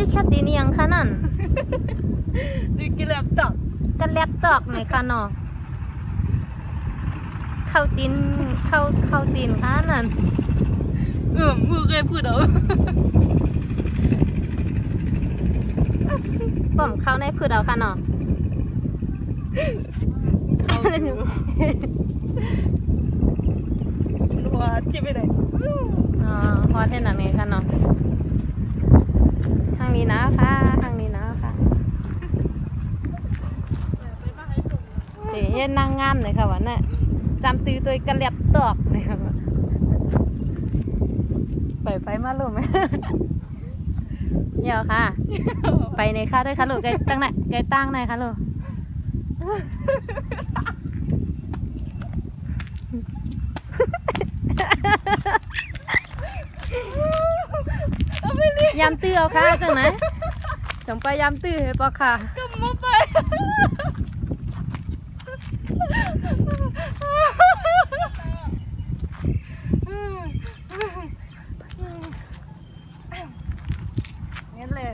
ตื้อแคบตีนี่ยังคะนั่น นี่กินแลบตับ กันแลบตอกไหมคะเนาะเข้าตีนเข้าตีนคะนั่น มือเคยพูดเอา ผมเข้าในพืชเอาค่ะเนาะ เขาดูรัวจิบไปไหน อ๋อพอเท่านั้นไงค่ะเนาะทางนี้นะคะทางนี้นะคะเดี๋ยวนั่งงามเลยค่ะวันน่ะจำตือตัวกันแลบตอกเลยค่ะไปมาลูกไหม เดี๋ยวค่ะ ไปในค่ะด้วยค่ะลูกไกตั้งไหนไกตั้งไหนคะลูกยำตื้อเอาค่ะจังไหนจังไปยำตื้อให้ปอค่ะ ก็มาไปงั้นเลย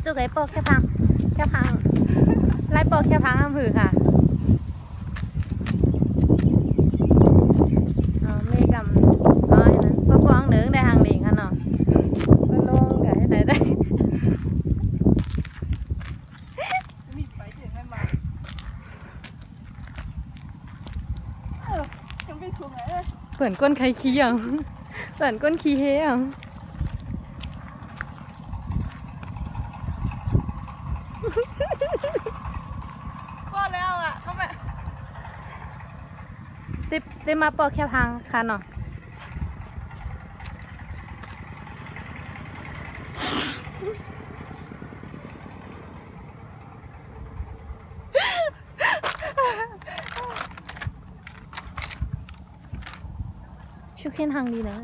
จุกไอ้ปอกแค่พังไล่ปอกแค่พังอำผือค่ะอ๋อไม่กำอ๋อเห็นนั้นก็ฟ้องเนื้อได้หางเหลียงค่ะเนาะก็ลงกันให้ไหนได้ มีไปถึงไม่มายังไม่ถูกไง เปิ่นก้นใครขี้ยังเปิ่นก้นขี้เฮยัง ก็แล้วอ่ะทำไม ได้มาปอกแค่พังค่ะเนาะชุกเข็นทางดีนะ